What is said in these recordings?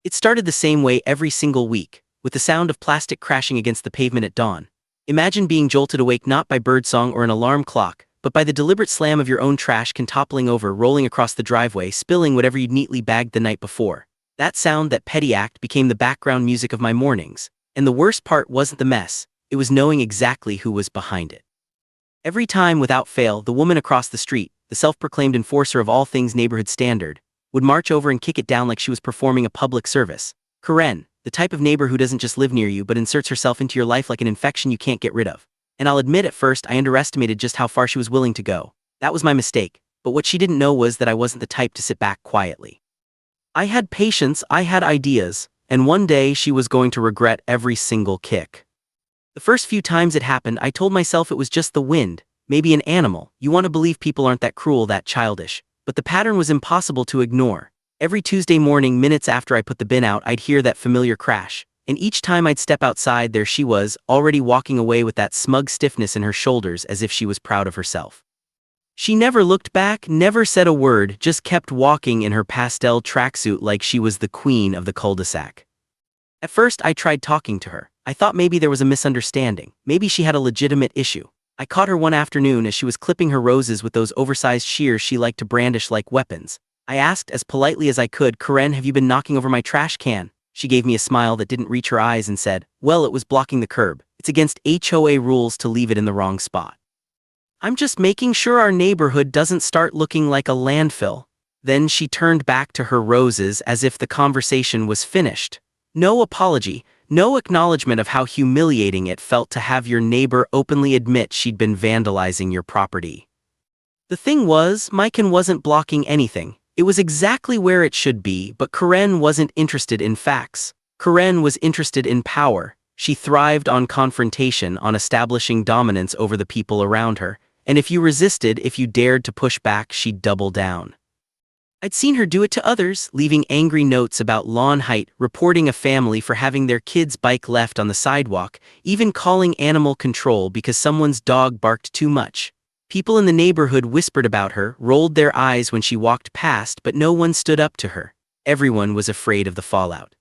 It started the same way every single week, with the sound of plastic crashing against the pavement at dawn. Imagine being jolted awake not by birdsong or an alarm clock, but by the deliberate slam of your own trash can toppling over, rolling across the driveway, spilling whatever you'd neatly bagged the night before. That sound, that petty act, became the background music of my mornings. And the worst part wasn't the mess, it was knowing exactly who was behind it. Every time, without fail, the woman across the street, the self-proclaimed enforcer of all things neighborhood standard, would march over and kick it down like she was performing a public service. Karen, the type of neighbor who doesn't just live near you but inserts herself into your life like an infection you can't get rid of. And I'll admit, at first I underestimated just how far she was willing to go. That was my mistake, but what she didn't know was that I wasn't the type to sit back quietly. I had patience, I had ideas, and one day she was going to regret every single kick. The first few times it happened, I told myself it was just the wind, maybe an animal. You want to believe people aren't that cruel, that childish. But the pattern was impossible to ignore. Every Tuesday morning, minutes after I put the bin out, I'd hear that familiar crash. And each time I'd step outside, there she was, already walking away with that smug stiffness in her shoulders as if she was proud of herself. She never looked back, never said a word, just kept walking in her pastel tracksuit like she was the queen of the cul-de-sac. At first, I tried talking to her. I thought maybe there was a misunderstanding. Maybe she had a legitimate issue. I caught her one afternoon as she was clipping her roses with those oversized shears she liked to brandish like weapons. I asked as politely as I could, "Karen, have you been knocking over my trash can?" She gave me a smile that didn't reach her eyes and said, "Well, it was blocking the curb. It's against HOA rules to leave it in the wrong spot. I'm just making sure our neighborhood doesn't start looking like a landfill." Then she turned back to her roses as if the conversation was finished. No apology. No acknowledgement of how humiliating it felt to have your neighbor openly admit she'd been vandalizing your property. The thing was, my can wasn't blocking anything. It was exactly where it should be, but Karen wasn't interested in facts. Karen was interested in power. She thrived on confrontation, on establishing dominance over the people around her. And if you resisted, if you dared to push back, she'd double down. I'd seen her do it to others, leaving angry notes about lawn height, reporting a family for having their kid's bike left on the sidewalk, even calling animal control because someone's dog barked too much. People in the neighborhood whispered about her, rolled their eyes when she walked past, but no one stood up to her. Everyone was afraid of the fallout.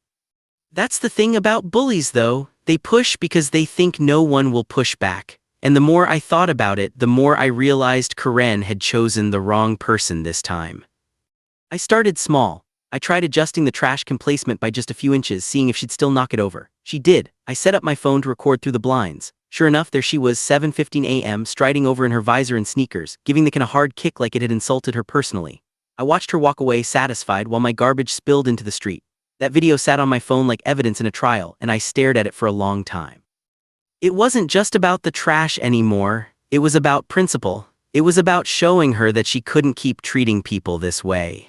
That's the thing about bullies, though. They push because they think no one will push back. And the more I thought about it, the more I realized Karen had chosen the wrong person this time. I started small. I tried adjusting the trash can placement by just a few inches, seeing if she'd still knock it over. She did. I set up my phone to record through the blinds. Sure enough, there she was, 7:15 a.m., striding over in her visor and sneakers, giving the can a hard kick like it had insulted her personally. I watched her walk away satisfied while my garbage spilled into the street. That video sat on my phone like evidence in a trial, and I stared at it for a long time. It wasn't just about the trash anymore. It was about principle. It was about showing her that she couldn't keep treating people this way.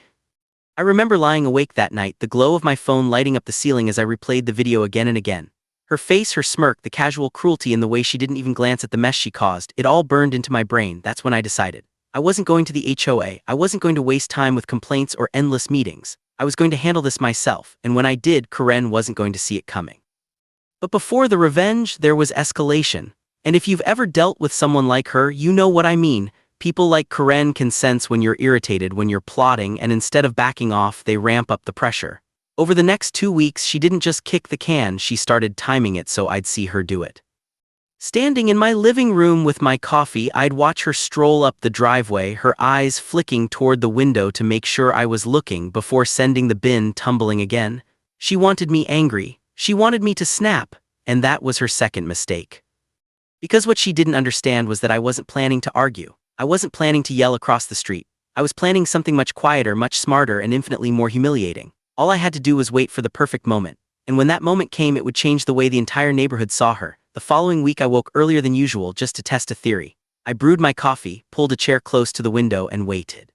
I remember lying awake that night, the glow of my phone lighting up the ceiling as I replayed the video again and again. Her face, her smirk, the casual cruelty in the way she didn't even glance at the mess she caused, it all burned into my brain. That's when I decided. I wasn't going to the HOA, I wasn't going to waste time with complaints or endless meetings. I was going to handle this myself, and when I did, Karen wasn't going to see it coming. But before the revenge, there was escalation. And if you've ever dealt with someone like her, you know what I mean. People like Karen can sense when you're irritated, when you're plotting, and instead of backing off, they ramp up the pressure. Over the next 2 weeks, she didn't just kick the can, she started timing it so I'd see her do it. Standing in my living room with my coffee, I'd watch her stroll up the driveway, her eyes flicking toward the window to make sure I was looking before sending the bin tumbling again. She wanted me angry. She wanted me to snap, and that was her second mistake. Because what she didn't understand was that I wasn't planning to argue. I wasn't planning to yell across the street. I was planning something much quieter, much smarter, and infinitely more humiliating. All I had to do was wait for the perfect moment. And when that moment came, it would change the way the entire neighborhood saw her. The following week, I woke earlier than usual just to test a theory. I brewed my coffee, pulled a chair close to the window, and waited.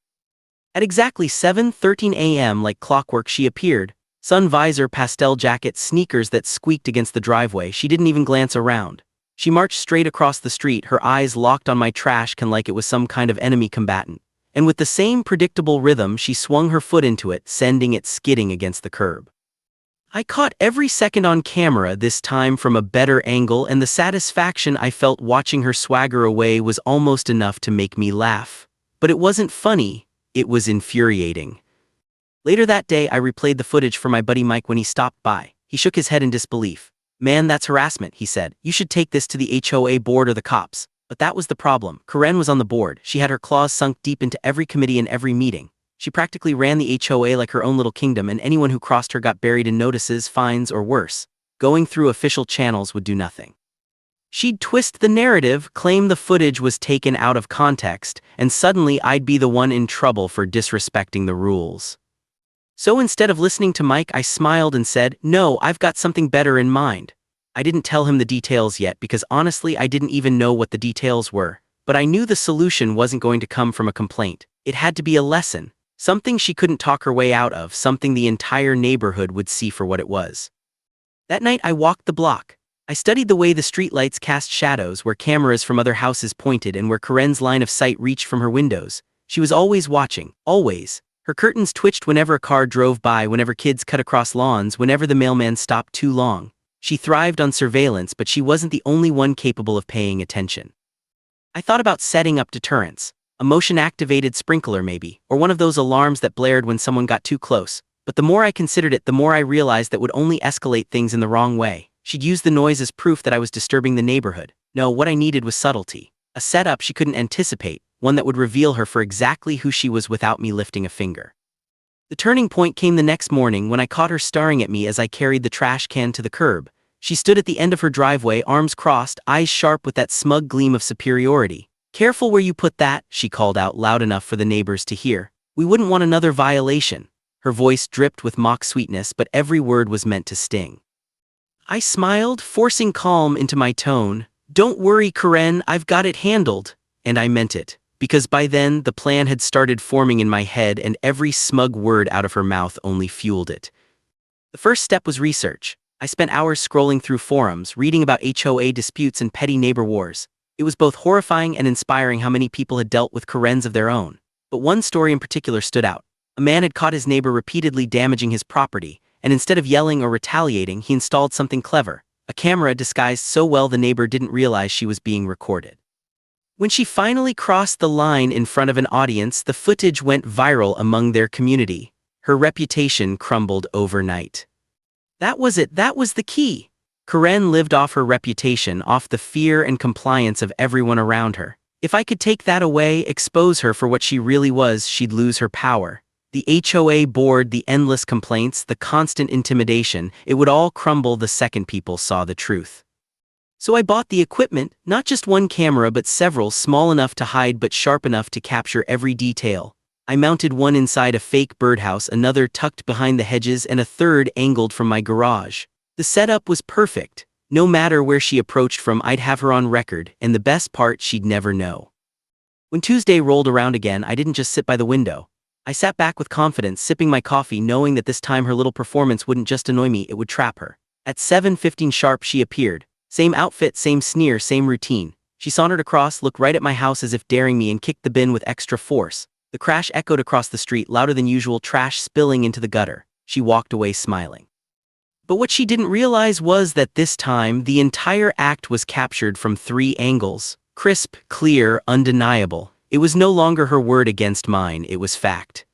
At exactly 7:13 a.m., like clockwork, she appeared. Sun visor, pastel jacket, sneakers that squeaked against the driveway. She didn't even glance around. She marched straight across the street, her eyes locked on my trash can like it was some kind of enemy combatant. And with the same predictable rhythm, she swung her foot into it, sending it skidding against the curb. I caught every second on camera, this time from a better angle, and the satisfaction I felt watching her swagger away was almost enough to make me laugh. But it wasn't funny, it was infuriating. Later that day, I replayed the footage for my buddy Mike when he stopped by. He shook his head in disbelief. "Man, that's harassment," he said. "You should take this to the HOA board or the cops." But that was the problem. Karen was on the board. She had her claws sunk deep into every committee and every meeting. She practically ran the HOA like her own little kingdom, and anyone who crossed her got buried in notices, fines, or worse. Going through official channels would do nothing. She'd twist the narrative, claim the footage was taken out of context, and suddenly I'd be the one in trouble for disrespecting the rules. So instead of listening to Mike, I smiled and said, "No, I've got something better in mind." I didn't tell him the details yet because honestly I didn't even know what the details were, but I knew the solution wasn't going to come from a complaint. It had to be a lesson, something she couldn't talk her way out of, something the entire neighborhood would see for what it was. That night I walked the block. I studied the way the streetlights cast shadows, where cameras from other houses pointed, and where Karen's line of sight reached from her windows. She was always watching, always. Her curtains twitched whenever a car drove by, whenever kids cut across lawns, whenever the mailman stopped too long. She thrived on surveillance, but she wasn't the only one capable of paying attention. I thought about setting up deterrents, a motion-activated sprinkler maybe, or one of those alarms that blared when someone got too close. But the more I considered it, the more I realized that would only escalate things in the wrong way. She'd use the noise as proof that I was disturbing the neighborhood. No, what I needed was subtlety. A setup she couldn't anticipate, one that would reveal her for exactly who she was without me lifting a finger. The turning point came the next morning when I caught her staring at me as I carried the trash can to the curb. She stood at the end of her driveway, arms crossed, eyes sharp with that smug gleam of superiority. "Careful where you put that," she called out loud enough for the neighbors to hear. "We wouldn't want another violation." Her voice dripped with mock sweetness, but every word was meant to sting. I smiled, forcing calm into my tone. "Don't worry, Karen, I've got it handled." And I meant it, because by then the plan had started forming in my head, and every smug word out of her mouth only fueled it. The first step was research. I spent hours scrolling through forums, reading about HOA disputes and petty neighbor wars. It was both horrifying and inspiring how many people had dealt with Karens of their own. But one story in particular stood out. A man had caught his neighbor repeatedly damaging his property, and instead of yelling or retaliating, he installed something clever, a camera disguised so well the neighbor didn't realize she was being recorded. When she finally crossed the line in front of an audience, the footage went viral among their community. Her reputation crumbled overnight. That was it, that was the key. Karen lived off her reputation, off the fear and compliance of everyone around her. If I could take that away, expose her for what she really was, she'd lose her power. The HOA board, the endless complaints, the constant intimidation, it would all crumble the second people saw the truth. So I bought the equipment, not just one camera but several, small enough to hide but sharp enough to capture every detail. I mounted one inside a fake birdhouse, another tucked behind the hedges, and a third angled from my garage. The setup was perfect. No matter where she approached from, I'd have her on record, and the best part, she'd never know. When Tuesday rolled around again, I didn't just sit by the window. I sat back with confidence, sipping my coffee, knowing that this time her little performance wouldn't just annoy me, it would trap her. At 7:15 sharp she appeared. Same outfit, same sneer, same routine. She sauntered across, looked right at my house as if daring me, and kicked the bin with extra force. The crash echoed across the street, louder than usual, trash spilling into the gutter. She walked away smiling. But what she didn't realize was that this time, the entire act was captured from 3 angles. Crisp, clear, undeniable. It was no longer her word against mine, it was fact.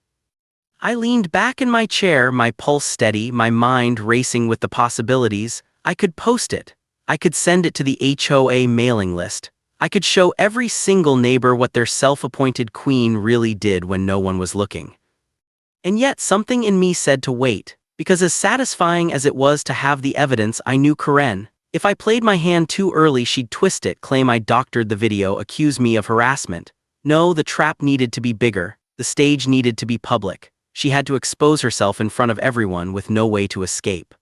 I leaned back in my chair, my pulse steady, my mind racing with the possibilities. I could post it. I could send it to the HOA mailing list. I could show every single neighbor what their self-appointed queen really did when no one was looking. And yet something in me said to wait, because as satisfying as it was to have the evidence, I knew Karen. If I played my hand too early, she'd twist it, claim I doctored the video, accuse me of harassment. No, the trap needed to be bigger. The stage needed to be public. She had to expose herself in front of everyone with no way to escape.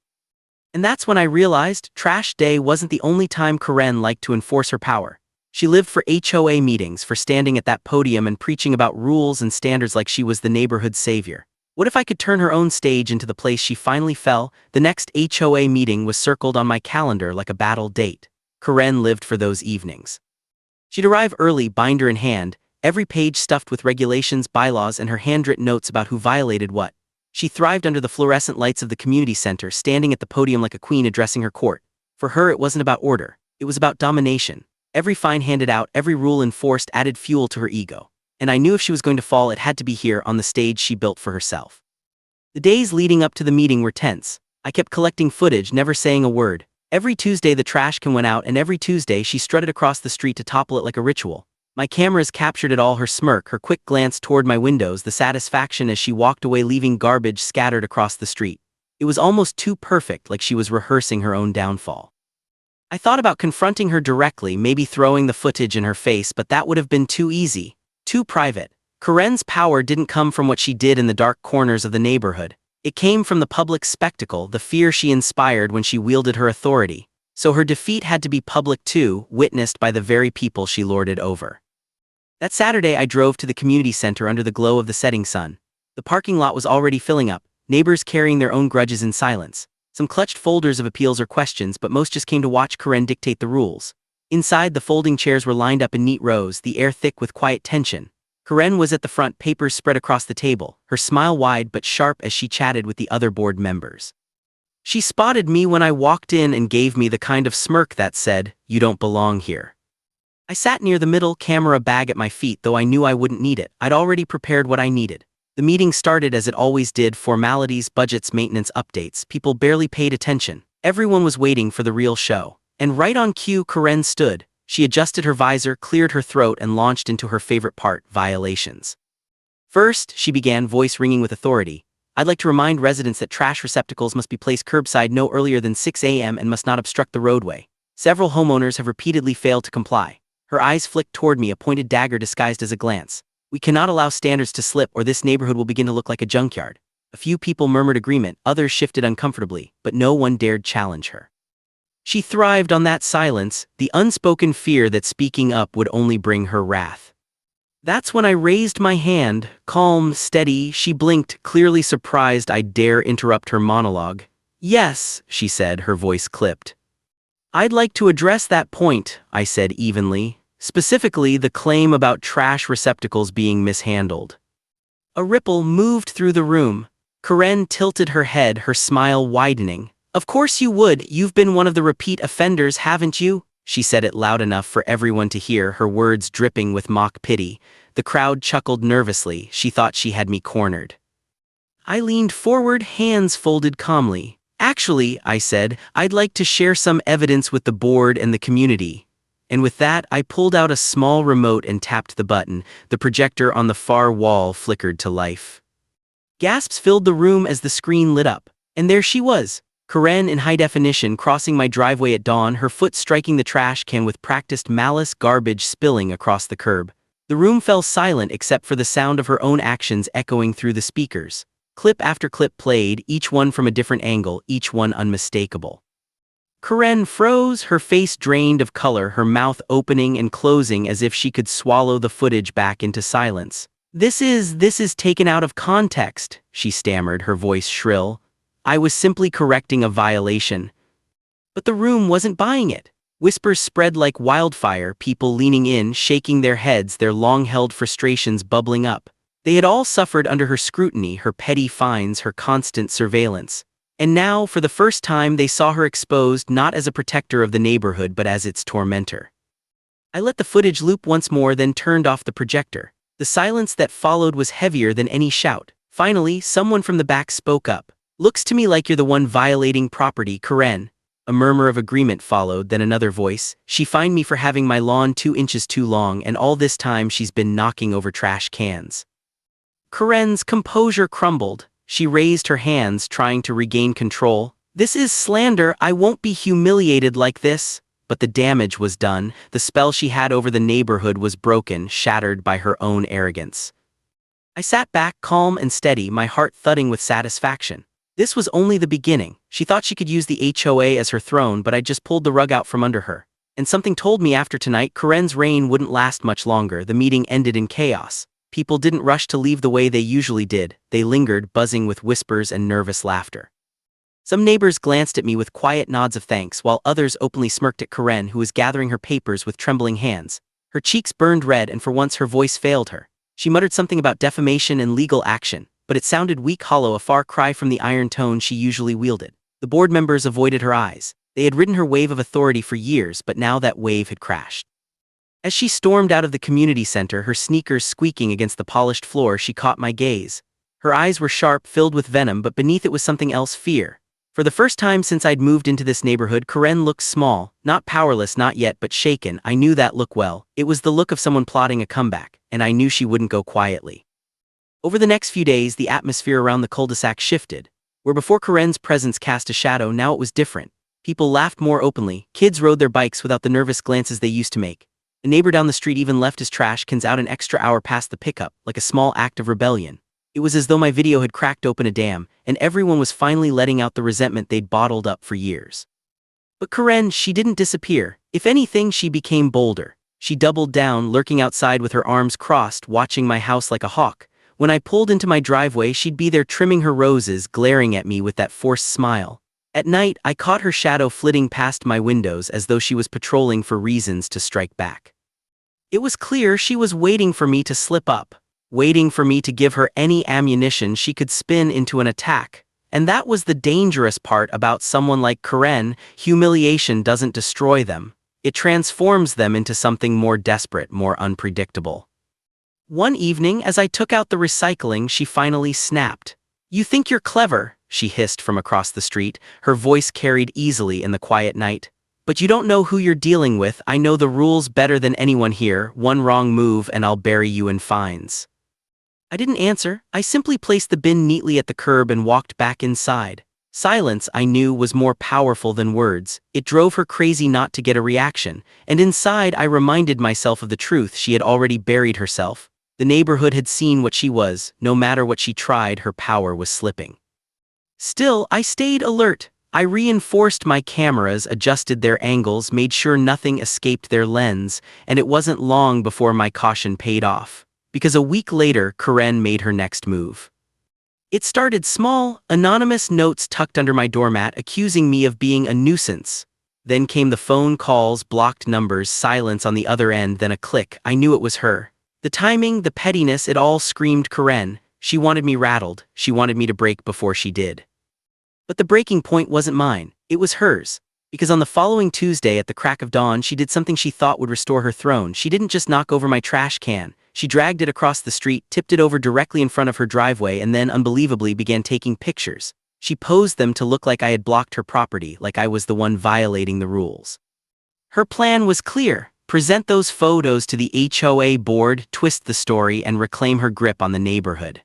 And that's when I realized Trash Day wasn't the only time Karen liked to enforce her power. She lived for HOA meetings, for standing at that podium and preaching about rules and standards like she was the neighborhood savior. What if I could turn her own stage into the place she finally fell? The next HOA meeting was circled on my calendar like a battle date. Karen lived for those evenings. She'd arrive early, binder in hand, every page stuffed with regulations, bylaws, and her handwritten notes about who violated what. She thrived under the fluorescent lights of the community center, standing at the podium like a queen addressing her court. For her, it wasn't about order. It was about domination. Every fine handed out, every rule enforced added fuel to her ego. And I knew if she was going to fall, it had to be here on the stage she built for herself. The days leading up to the meeting were tense. I kept collecting footage, never saying a word. Every Tuesday the trash can went out, and every Tuesday she strutted across the street to topple it like a ritual. My cameras captured it all: her smirk, her quick glance toward my windows, the satisfaction as she walked away leaving garbage scattered across the street. It was almost too perfect, like she was rehearsing her own downfall. I thought about confronting her directly, maybe throwing the footage in her face, but that would have been too easy, too private. Karen's power didn't come from what she did in the dark corners of the neighborhood. It came from the public spectacle, the fear she inspired when she wielded her authority. So her defeat had to be public too, witnessed by the very people she lorded over. That Saturday I drove to the community center under the glow of the setting sun. The parking lot was already filling up, neighbors carrying their own grudges in silence. Some clutched folders of appeals or questions, but most just came to watch Karen dictate the rules. Inside, the folding chairs were lined up in neat rows, the air thick with quiet tension. Karen was at the front, papers spread across the table, her smile wide but sharp as she chatted with the other board members. She spotted me when I walked in and gave me the kind of smirk that said, "You don't belong here." I sat near the middle, camera bag at my feet, though I knew I wouldn't need it. I'd already prepared what I needed. The meeting started as it always did: formalities, budgets, maintenance updates. People barely paid attention. Everyone was waiting for the real show. And right on cue, Karen stood. She adjusted her visor, cleared her throat, and launched into her favorite part: violations. First, she began, voice ringing with authority. "I'd like to remind residents that trash receptacles must be placed curbside no earlier than 6 a.m. and must not obstruct the roadway. Several homeowners have repeatedly failed to comply." Her eyes flicked toward me, a pointed dagger disguised as a glance. "We cannot allow standards to slip, or this neighborhood will begin to look like a junkyard." A few people murmured agreement, others shifted uncomfortably, but no one dared challenge her. She thrived on that silence, the unspoken fear that speaking up would only bring her wrath. That's when I raised my hand, calm, steady. She blinked, clearly surprised I'd dare interrupt her monologue. "Yes," she said, her voice clipped. "I'd like to address that point," I said evenly, "specifically the claim about trash receptacles being mishandled." A ripple moved through the room. Karen tilted her head, her smile widening. "Of course you would. You've been one of the repeat offenders, haven't you?" She said it loud enough for everyone to hear, her words dripping with mock pity. The crowd chuckled nervously. She thought she had me cornered. I leaned forward, hands folded calmly. "Actually," I said, "I'd like to share some evidence with the board and the community." And with that, I pulled out a small remote and tapped the button. The projector on the far wall flickered to life. Gasps filled the room as the screen lit up. And there she was, Karen in high definition, crossing my driveway at dawn, her foot striking the trash can with practiced malice, garbage spilling across the curb. The room fell silent except for the sound of her own actions echoing through the speakers. Clip after clip played, each one from a different angle, each one unmistakable. Karen froze, her face drained of color, her mouth opening and closing as if she could swallow the footage back into silence. This is taken out of context," she stammered, her voice shrill. "I was simply correcting a violation." But the room wasn't buying it. Whispers spread like wildfire, people leaning in, shaking their heads, their long-held frustrations bubbling up. They had all suffered under her scrutiny, her petty fines, her constant surveillance. And now, for the first time, they saw her exposed not as a protector of the neighborhood but as its tormentor. I let the footage loop once more, then turned off the projector. The silence that followed was heavier than any shout. Finally, someone from the back spoke up. "Looks to me like you're the one violating property, Karen." A murmur of agreement followed, then another voice. "She fined me for having my lawn 2 inches too long, and all this time she's been knocking over trash cans." Karen's composure crumbled. She raised her hands, trying to regain control. "This is slander. I won't be humiliated like this." But the damage was done. The spell she had over the neighborhood was broken, shattered by her own arrogance. I sat back, calm and steady, my heart thudding with satisfaction. This was only the beginning. She thought she could use the HOA as her throne, but I just pulled the rug out from under her. And something told me after tonight, Karen's reign wouldn't last much longer. The meeting ended in chaos. People didn't rush to leave the way they usually did. They lingered, buzzing with whispers and nervous laughter. Some neighbors glanced at me with quiet nods of thanks, while others openly smirked at Karen, who was gathering her papers with trembling hands. Her cheeks burned red, and for once her voice failed her. She muttered something about defamation and legal action, but it sounded weak, hollow, a far cry from the iron tone she usually wielded. The board members avoided her eyes. They had ridden her wave of authority for years, but now that wave had crashed. As she stormed out of the community center, her sneakers squeaking against the polished floor, she caught my gaze. Her eyes were sharp, filled with venom, but beneath it was something else: fear. For the first time since I'd moved into this neighborhood, Karen looked small, not powerless, not yet, but shaken. I knew that look well. It was the look of someone plotting a comeback, and I knew she wouldn't go quietly. Over the next few days, the atmosphere around the cul-de-sac shifted. Where before Karen's presence cast a shadow, now it was different. People laughed more openly, kids rode their bikes without the nervous glances they used to make. A neighbor down the street even left his trash cans out an extra hour past the pickup, like a small act of rebellion. It was as though my video had cracked open a dam, and everyone was finally letting out the resentment they'd bottled up for years. But Karen, she didn't disappear. If anything, she became bolder. She doubled down, lurking outside with her arms crossed, watching my house like a hawk. When I pulled into my driveway, she'd be there trimming her roses, glaring at me with that forced smile. At night, I caught her shadow flitting past my windows as though she was patrolling for reasons to strike back. It was clear she was waiting for me to slip up, waiting for me to give her any ammunition she could spin into an attack. And that was the dangerous part about someone like Karen. Humiliation doesn't destroy them. It transforms them into something more desperate, more unpredictable. One evening, as I took out the recycling, she finally snapped. "You think you're clever," she hissed from across the street, her voice carried easily in the quiet night. "But you don't know who you're dealing with. I know the rules better than anyone here. One wrong move and I'll bury you in fines." I didn't answer. I simply placed the bin neatly at the curb and walked back inside. Silence, I knew, was more powerful than words. It drove her crazy not to get a reaction, and inside I reminded myself of the truth: she had already buried herself. The neighborhood had seen what she was. No matter what she tried, her power was slipping. Still, I stayed alert. I reinforced my cameras, adjusted their angles, made sure nothing escaped their lens, and it wasn't long before my caution paid off. Because a week later, Karen made her next move. It started small, anonymous notes tucked under my doormat accusing me of being a nuisance. Then came the phone calls, blocked numbers, silence on the other end, then a click. I knew it was her. The timing, the pettiness, it all screamed Karen. She wanted me rattled. She wanted me to break before she did. But the breaking point wasn't mine. It was hers. Because on the following Tuesday at the crack of dawn, she did something she thought would restore her throne. She didn't just knock over my trash can. She dragged it across the street, tipped it over directly in front of her driveway, and then, unbelievably, began taking pictures. She posed them to look like I had blocked her property, like I was the one violating the rules. Her plan was clear: present those photos to the HOA board, twist the story, and reclaim her grip on the neighborhood.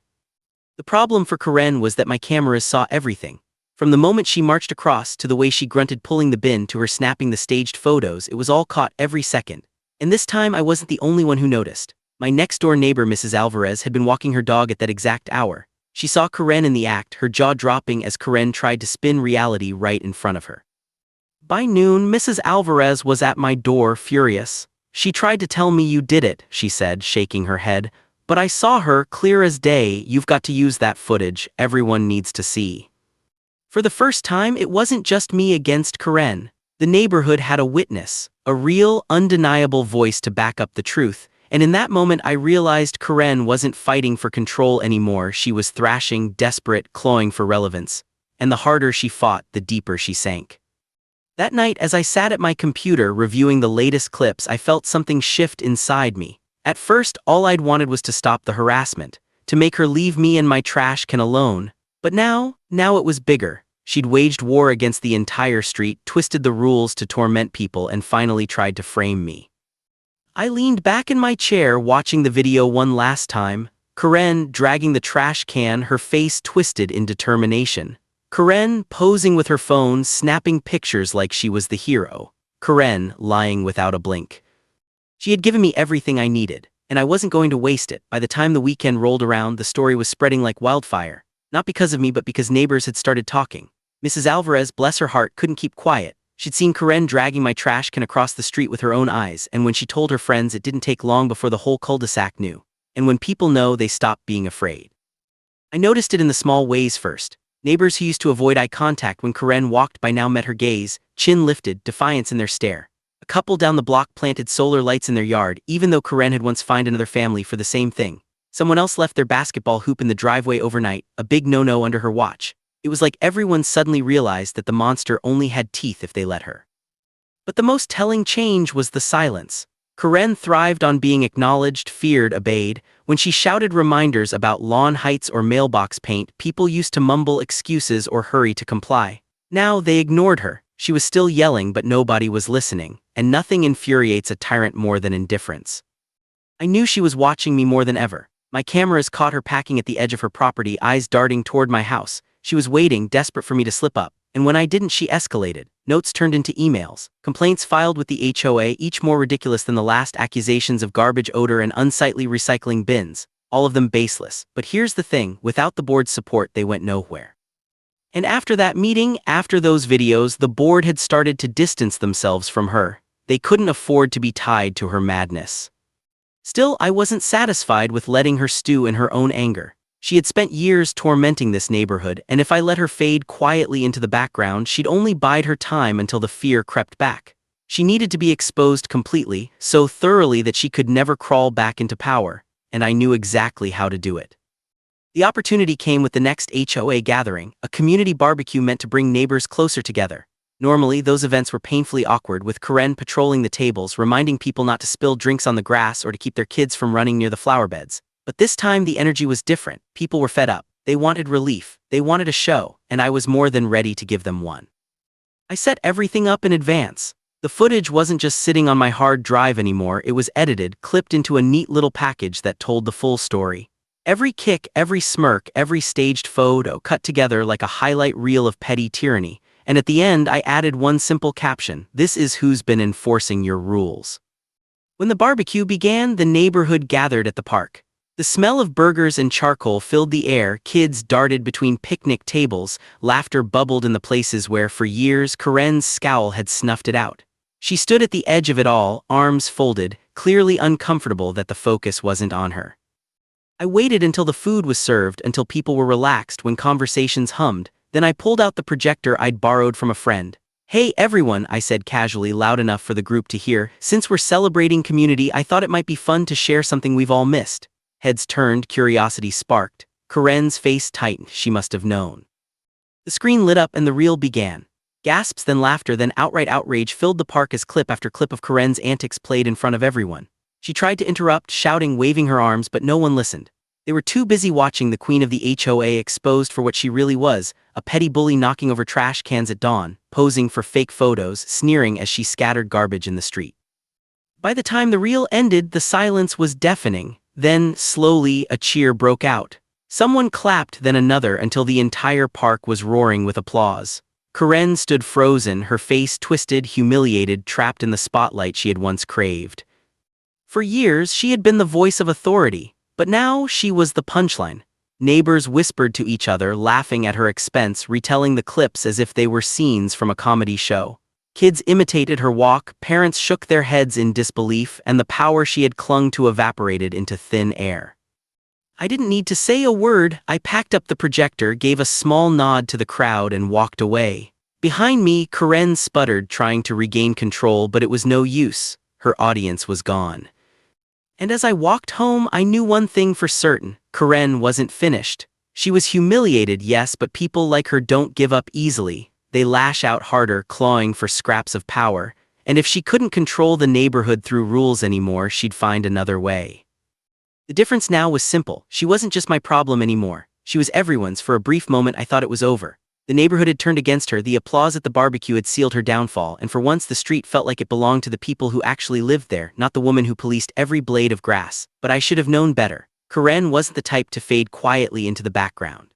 The problem for Karen was that my cameras saw everything. From the moment she marched across, to the way she grunted pulling the bin, to her snapping the staged photos, it was all caught every second. And this time I wasn't the only one who noticed. My next-door neighbor, Mrs. Alvarez, had been walking her dog at that exact hour. She saw Karen in the act, her jaw dropping as Karen tried to spin reality right in front of her. By noon, Mrs. Alvarez was at my door, furious. "She tried to tell me you did it," she said, shaking her head. "But I saw her, clear as day. You've got to use that footage. Everyone needs to see." For the first time, it wasn't just me against Karen. The neighborhood had a witness, a real, undeniable voice to back up the truth. And in that moment I realized Karen wasn't fighting for control anymore. She was thrashing, desperate, clawing for relevance. And the harder she fought, the deeper she sank. That night, as I sat at my computer reviewing the latest clips, I felt something shift inside me. At first, all I'd wanted was to stop the harassment, to make her leave me and my trash can alone. But now it was bigger. She'd waged war against the entire street, twisted the rules to torment people, and finally tried to frame me. I leaned back in my chair, watching the video one last time. Karen dragging the trash can, her face twisted in determination. Karen posing with her phone, snapping pictures like she was the hero. Karen lying without a blink. She had given me everything I needed, and I wasn't going to waste it. By the time the weekend rolled around, the story was spreading like wildfire. Not because of me, but because neighbors had started talking. Mrs. Alvarez, bless her heart, couldn't keep quiet. She'd seen Karen dragging my trash can across the street with her own eyes, and when she told her friends, it didn't take long before the whole cul-de-sac knew. And when people know, they stop being afraid. I noticed it in the small ways first. Neighbors who used to avoid eye contact when Karen walked by now met her gaze, chin lifted, defiance in their stare. A couple down the block planted solar lights in their yard, even though Karen had once fined another family for the same thing. Someone else left their basketball hoop in the driveway overnight, a big no-no under her watch. It was like everyone suddenly realized that the monster only had teeth if they let her. But the most telling change was the silence. Karen thrived on being acknowledged, feared, obeyed. When she shouted reminders about lawn heights or mailbox paint, people used to mumble excuses or hurry to comply. Now they ignored her. She was still yelling, but nobody was listening, and nothing infuriates a tyrant more than indifference. I knew she was watching me more than ever. My cameras caught her packing at the edge of her property, eyes darting toward my house. She was waiting, desperate for me to slip up, and when I didn't, she escalated. Notes turned into emails, complaints filed with the HOA, each more ridiculous than the last, accusations of garbage odor and unsightly recycling bins, all of them baseless. But here's the thing, without the board's support, they went nowhere. And after that meeting, after those videos, the board had started to distance themselves from her. They couldn't afford to be tied to her madness. Still, I wasn't satisfied with letting her stew in her own anger. She had spent years tormenting this neighborhood, and if I let her fade quietly into the background, she'd only bide her time until the fear crept back. She needed to be exposed completely, so thoroughly that she could never crawl back into power, and I knew exactly how to do it. The opportunity came with the next HOA gathering, a community barbecue meant to bring neighbors closer together. Normally, those events were painfully awkward, with Karen patrolling the tables, reminding people not to spill drinks on the grass or to keep their kids from running near the flower beds. But this time the energy was different. People were fed up. They wanted relief. They wanted a show, and I was more than ready to give them one. I set everything up in advance. The footage wasn't just sitting on my hard drive anymore, it was edited, clipped into a neat little package that told the full story. Every kick, every smirk, every staged photo cut together like a highlight reel of petty tyranny, and at the end I added one simple caption: "This is who's been enforcing your rules." When the barbecue began, the neighborhood gathered at the park. The smell of burgers and charcoal filled the air, kids darted between picnic tables, laughter bubbled in the places where for years Karen's scowl had snuffed it out. She stood at the edge of it all, arms folded, clearly uncomfortable that the focus wasn't on her. I waited until the food was served, until people were relaxed, when conversations hummed. Then I pulled out the projector I'd borrowed from a friend. "Hey everyone," I said casually, loud enough for the group to hear. "Since we're celebrating community, I thought it might be fun to share something we've all missed." Heads turned, curiosity sparked. Karen's face tightened. She must have known. The screen lit up and the reel began. Gasps, then laughter, then outright outrage filled the park as clip after clip of Karen's antics played in front of everyone. She tried to interrupt, shouting, waving her arms, but no one listened. They were too busy watching the queen of the HOA exposed for what she really was, a petty bully knocking over trash cans at dawn, posing for fake photos, sneering as she scattered garbage in the street. By the time the reel ended, the silence was deafening. Then, slowly, a cheer broke out. Someone clapped, then another, until the entire park was roaring with applause. Karen stood frozen, her face twisted, humiliated, trapped in the spotlight she had once craved. For years, she had been the voice of authority, but now she was the punchline. Neighbors whispered to each other, laughing at her expense, retelling the clips as if they were scenes from a comedy show. Kids imitated her walk, parents shook their heads in disbelief, and the power she had clung to evaporated into thin air. I didn't need to say a word. I packed up the projector, gave a small nod to the crowd, and walked away. Behind me, Karen sputtered, trying to regain control, but it was no use. Her audience was gone. And as I walked home, I knew one thing for certain: Karen wasn't finished. She was humiliated, yes, but people like her don't give up easily. They lash out harder, clawing for scraps of power, and if she couldn't control the neighborhood through rules anymore, she'd find another way. The difference now was simple. She wasn't just my problem anymore. She was everyone's. For a brief moment, I thought it was over. The neighborhood had turned against her, the applause at the barbecue had sealed her downfall, and for once the street felt like it belonged to the people who actually lived there, not the woman who policed every blade of grass. But I should have known better. Karen wasn't the type to fade quietly into the background.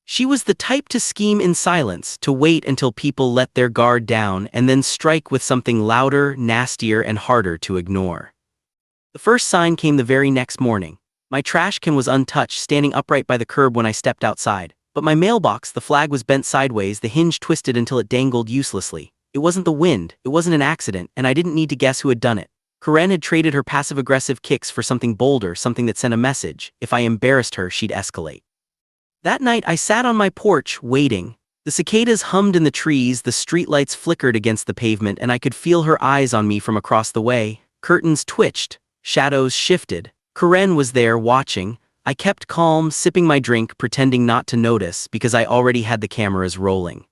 She was the type to scheme in silence, to wait until people let their guard down, and then strike with something louder, nastier, and harder to ignore. The first sign came the very next morning. My trash can was untouched, standing upright by the curb when I stepped outside. But my mailbox, the flag was bent sideways, the hinge twisted until it dangled uselessly. It wasn't the wind, it wasn't an accident, and I didn't need to guess who had done it. Karen had traded her passive-aggressive kicks for something bolder, something that sent a message. If I embarrassed her, she'd escalate. That night, I sat on my porch, waiting. The cicadas hummed in the trees, the streetlights flickered against the pavement, and I could feel her eyes on me from across the way. Curtains twitched, shadows shifted. Karen was there, watching. I kept calm, sipping my drink, pretending not to notice, because I already had the cameras rolling.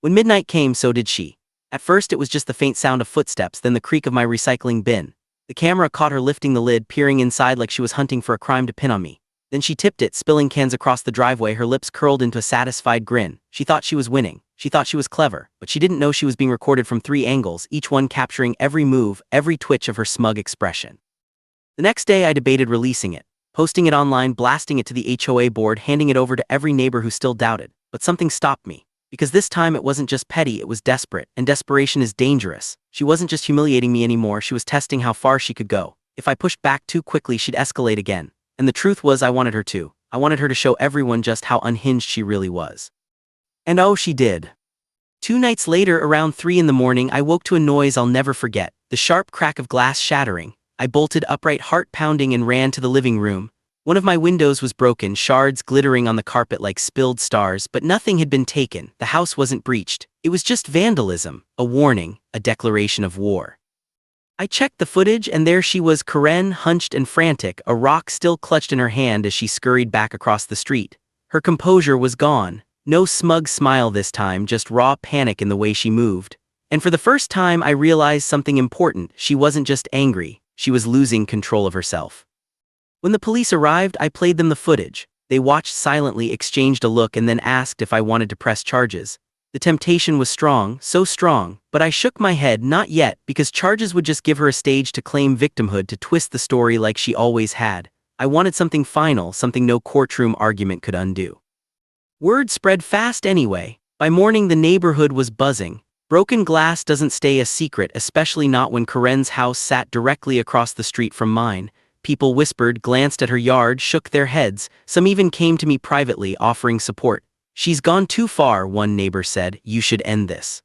When midnight came, so did she. At first it was just the faint sound of footsteps, then the creak of my recycling bin. The camera caught her lifting the lid, peering inside like she was hunting for a crime to pin on me. Then she tipped it, spilling cans across the driveway, her lips curled into a satisfied grin. She thought she was winning. She thought she was clever, but she didn't know she was being recorded from 3 angles, each one capturing every move, every twitch of her smug expression. The next day I debated releasing it, posting it online, blasting it to the HOA board, handing it over to every neighbor who still doubted. But something stopped me. Because this time it wasn't just petty, it was desperate, and desperation is dangerous. She wasn't just humiliating me anymore, she was testing how far she could go. If I pushed back too quickly, she'd escalate again. And the truth was, I wanted her to. I wanted her to show everyone just how unhinged she really was. And oh, she did. 2 nights later, around 3 in the morning, I woke to a noise I'll never forget. The sharp crack of glass shattering. I bolted upright, heart pounding, and ran to the living room. One of my windows was broken, shards glittering on the carpet like spilled stars, but nothing had been taken. The house wasn't breached. It was just vandalism, a warning, a declaration of war. I checked the footage, and there she was, Karen, hunched and frantic, a rock still clutched in her hand as she scurried back across the street. Her composure was gone. No smug smile this time, just raw panic in the way she moved. And for the first time I realized something important. She wasn't just angry, she was losing control of herself. When the police arrived, I played them the footage. They watched silently, exchanged a look, and then asked if I wanted to press charges. The temptation was strong, so strong, but I shook my head, not yet, because charges would just give her a stage to claim victimhood, to twist the story like she always had. I wanted something final, something no courtroom argument could undo. Word spread fast anyway. By morning the neighborhood was buzzing. Broken glass doesn't stay a secret, especially not when Karen's house sat directly across the street from mine. People whispered, glanced at her yard, shook their heads. Some even came to me privately, offering support. "She's gone too far," one neighbor said. "You should end this."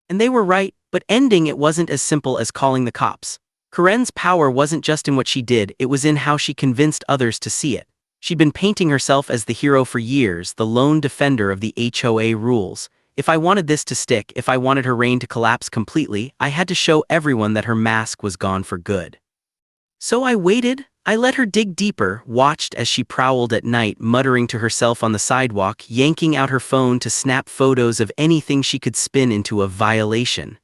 And they were right, but ending it wasn't as simple as calling the cops. Karen's power wasn't just in what she did, it was in how she convinced others to see it. She'd been painting herself as the hero for years, the lone defender of the HOA rules. If I wanted this to stick, if I wanted her reign to collapse completely, I had to show everyone that her mask was gone for good. So I waited. I let her dig deeper, watched as she prowled at night, muttering to herself on the sidewalk, yanking out her phone to snap photos of anything she could spin into a violation.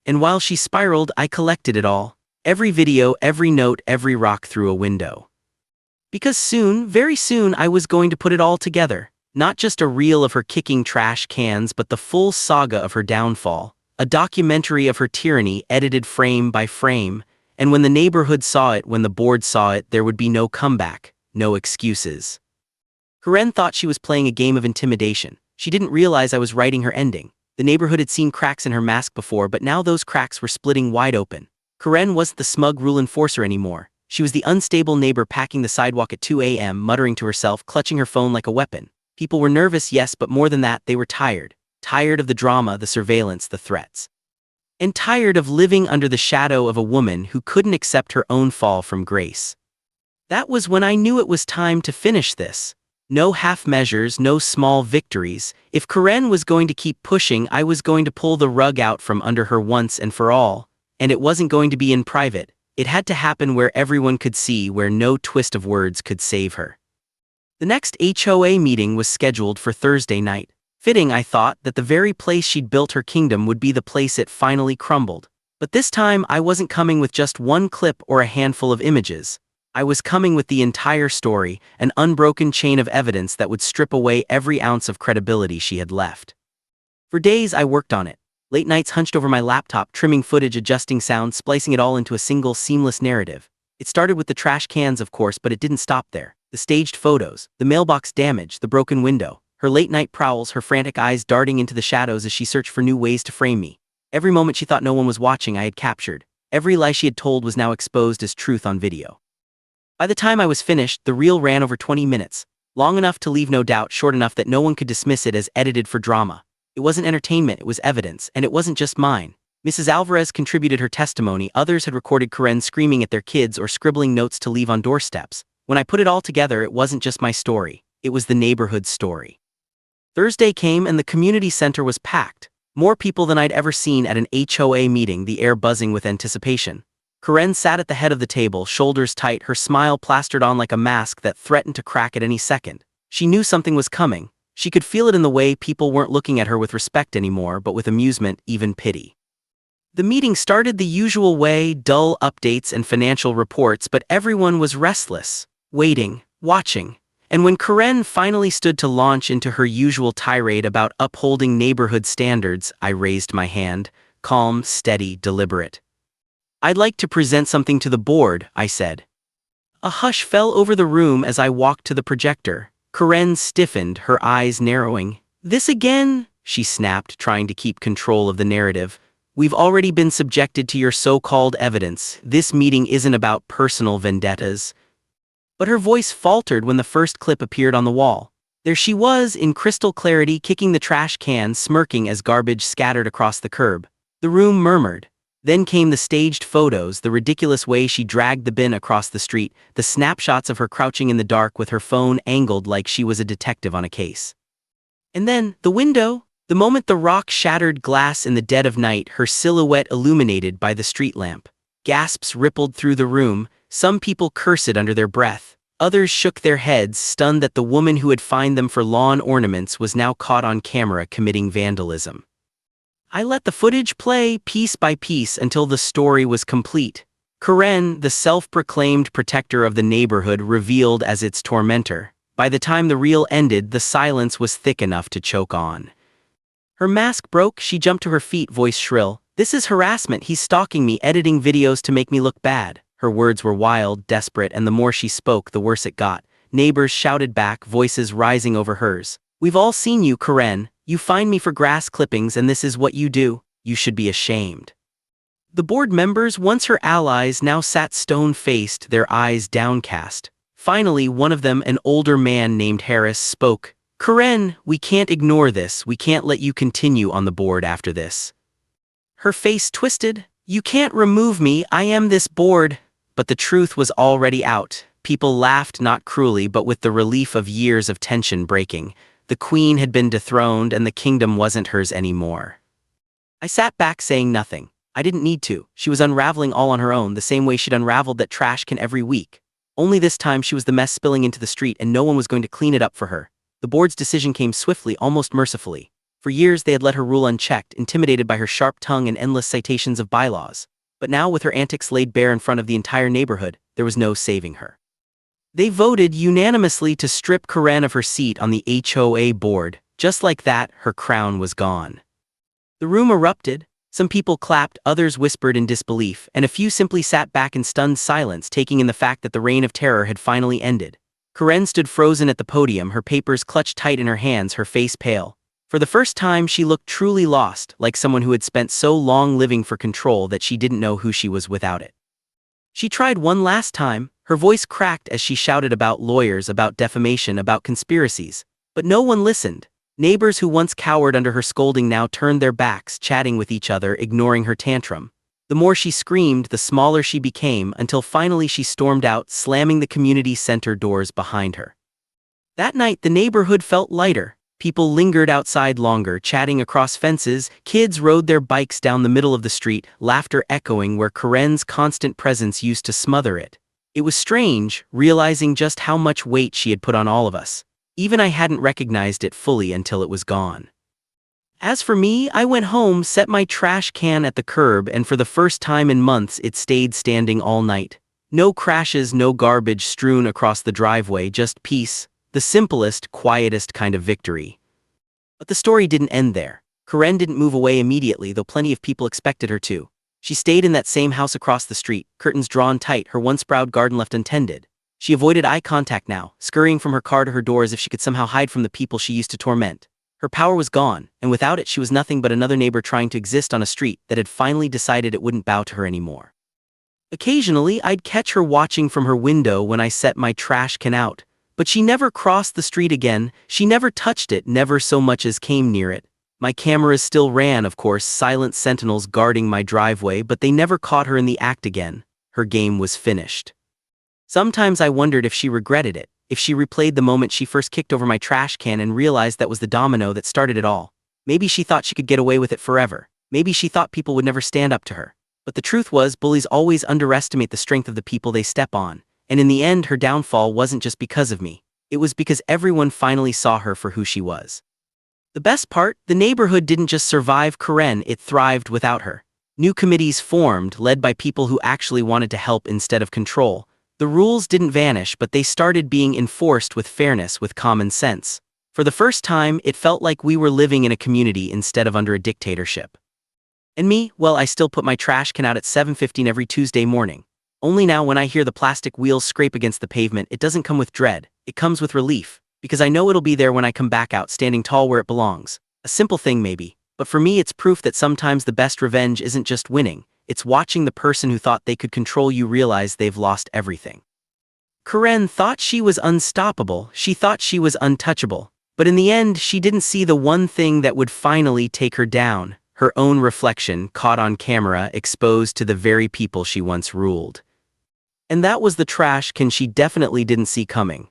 And while she spiraled, I collected it all. Every video, every note, every rock through a window. Because soon, very soon, I was going to put it all together. Not just a reel of her kicking trash cans, but the full saga of her downfall. A documentary of her tyranny, edited frame by frame. And when the neighborhood saw it, when the board saw it, there would be no comeback, no excuses. Karen thought she was playing a game of intimidation. She didn't realize I was writing her ending. The neighborhood had seen cracks in her mask before, but now those cracks were splitting wide open. Karen wasn't the smug rule enforcer anymore. She was the unstable neighbor packing the sidewalk at 2 a.m., muttering to herself, clutching her phone like a weapon. People were nervous, yes, but more than that, they were tired. Tired of the drama, the surveillance, the threats. And tired of living under the shadow of a woman who couldn't accept her own fall from grace. That was when I knew it was time to finish this. No half measures, no small victories. If Karen was going to keep pushing, I was going to pull the rug out from under her once and for all. And it wasn't going to be in private. It had to happen where everyone could see, where no twist of words could save her. The next HOA meeting was scheduled for Thursday night. Fitting, I thought, that the very place she'd built her kingdom would be the place it finally crumbled. But this time I wasn't coming with just one clip or a handful of images. I was coming with the entire story, an unbroken chain of evidence that would strip away every ounce of credibility she had left. For days I worked on it. Late nights hunched over my laptop, trimming footage, adjusting sound, splicing it all into a single seamless narrative. It started with the trash cans, of course, but it didn't stop there. The staged photos, the mailbox damage, the broken window. Her late-night prowls, her frantic eyes darting into the shadows as she searched for new ways to frame me. Every moment she thought no one was watching, I had captured. Every lie she had told was now exposed as truth on video. By the time I was finished, the reel ran over 20 minutes. Long enough to leave no doubt, short enough that no one could dismiss it as edited for drama. It wasn't entertainment, it was evidence, and it wasn't just mine. Mrs. Alvarez contributed her testimony, others had recorded Karen screaming at their kids or scribbling notes to leave on doorsteps. When I put it all together, it wasn't just my story. It was the neighborhood's story. Thursday came and the community center was packed. More people than I'd ever seen at an HOA meeting, the air buzzing with anticipation. Karen sat at the head of the table, shoulders tight, her smile plastered on like a mask that threatened to crack at any second. She knew something was coming. She could feel it in the way people weren't looking at her with respect anymore, but with amusement, even pity. The meeting started the usual way, dull updates and financial reports, but everyone was restless, waiting, watching. And when Karen finally stood to launch into her usual tirade about upholding neighborhood standards, I raised my hand, calm, steady, deliberate. "I'd like to present something to the board," I said. A hush fell over the room as I walked to the projector. Karen stiffened, her eyes narrowing. "This again?" she snapped, trying to keep control of the narrative. "We've already been subjected to your so-called evidence. This meeting isn't about personal vendettas." But her voice faltered when the first clip appeared on the wall. There she was, in crystal clarity, kicking the trash can, smirking as garbage scattered across the curb. The room murmured. Then came the staged photos, the ridiculous way she dragged the bin across the street, the snapshots of her crouching in the dark with her phone angled like she was a detective on a case. And then, the window. The moment the rock shattered glass in the dead of night, her silhouette illuminated by the street lamp. Gasps rippled through the room. Some people cursed under their breath. Others shook their heads, stunned that the woman who had fined them for lawn ornaments was now caught on camera committing vandalism. I let the footage play piece by piece until the story was complete. Karen, the self-proclaimed protector of the neighborhood, revealed as its tormentor. By the time the reel ended, the silence was thick enough to choke on. Her mask broke, she jumped to her feet, voice shrill. "This is harassment, he's stalking me, editing videos to make me look bad." Her words were wild, desperate, and the more she spoke, the worse it got. Neighbors shouted back, voices rising over hers. "We've all seen you, Karen. You fine me for grass clippings and this is what you do. You should be ashamed." The board members, once her allies, now sat stone-faced, their eyes downcast. Finally, one of them, an older man named Harris, spoke. "Karen, we can't ignore this. We can't let you continue on the board after this." Her face twisted. "You can't remove me. I am this board." But the truth was already out. People laughed, not cruelly, but with the relief of years of tension breaking. The queen had been dethroned and the kingdom wasn't hers anymore. I sat back, saying nothing. I didn't need to. She was unraveling all on her own, the same way she'd unraveled that trash can every week. Only this time she was the mess spilling into the street and no one was going to clean it up for her. The board's decision came swiftly, almost mercifully. For years they had let her rule unchecked, intimidated by her sharp tongue and endless citations of bylaws. But now, with her antics laid bare in front of the entire neighborhood, there was no saving her. They voted unanimously to strip Karen of her seat on the HOA board. Just like that, her crown was gone. The room erupted. Some people clapped, others whispered in disbelief, and a few simply sat back in stunned silence, taking in the fact that the reign of terror had finally ended. Karen stood frozen at the podium, her papers clutched tight in her hands, her face pale. For the first time, she looked truly lost, like someone who had spent so long living for control that she didn't know who she was without it. She tried one last time. Her voice cracked as she shouted about lawyers, about defamation, about conspiracies. But no one listened. Neighbors who once cowered under her scolding now turned their backs, chatting with each other, ignoring her tantrum. The more she screamed, the smaller she became, until finally she stormed out, slamming the community center doors behind her. That night, the neighborhood felt lighter. People lingered outside longer, chatting across fences. Kids rode their bikes down the middle of the street, laughter echoing where Karen's constant presence used to smother it. It was strange, realizing just how much weight she had put on all of us. Even I hadn't recognized it fully until it was gone. As for me, I went home, set my trash can at the curb, and for the first time in months it stayed standing all night. No crashes, no garbage strewn across the driveway, just peace, the simplest, quietest kind of victory. But the story didn't end there. Karen didn't move away immediately, though plenty of people expected her to. She stayed in that same house across the street, curtains drawn tight, her once proud garden left untended. She avoided eye contact now, scurrying from her car to her door as if she could somehow hide from the people she used to torment. Her power was gone, and without it she was nothing but another neighbor trying to exist on a street that had finally decided it wouldn't bow to her anymore. Occasionally, I'd catch her watching from her window when I set my trash can out, but she never crossed the street again. She never touched it, never so much as came near it. My cameras still ran, of course, silent sentinels guarding my driveway, but they never caught her in the act again. Her game was finished. Sometimes I wondered if she regretted it, if she replayed the moment she first kicked over my trash can and realized that was the domino that started it all. Maybe she thought she could get away with it forever. Maybe she thought people would never stand up to her. But the truth was, bullies always underestimate the strength of the people they step on. And in the end, her downfall wasn't just because of me. It was because everyone finally saw her for who she was. The best part, the neighborhood didn't just survive Karen, it thrived without her. New committees formed, led by people who actually wanted to help instead of control. The rules didn't vanish, but they started being enforced with fairness, with common sense. For the first time, it felt like we were living in a community instead of under a dictatorship. And me, well, I still put my trash can out at 7:15 every Tuesday morning. Only now when I hear the plastic wheels scrape against the pavement, it doesn't come with dread, it comes with relief. Because I know it'll be there when I come back out, standing tall where it belongs. A simple thing maybe, but for me it's proof that sometimes the best revenge isn't just winning, it's watching the person who thought they could control you realize they've lost everything. Karen thought she was unstoppable, she thought she was untouchable. But in the end, she didn't see the one thing that would finally take her down: her own reflection caught on camera, exposed to the very people she once ruled. And that was the trash can she definitely didn't see coming.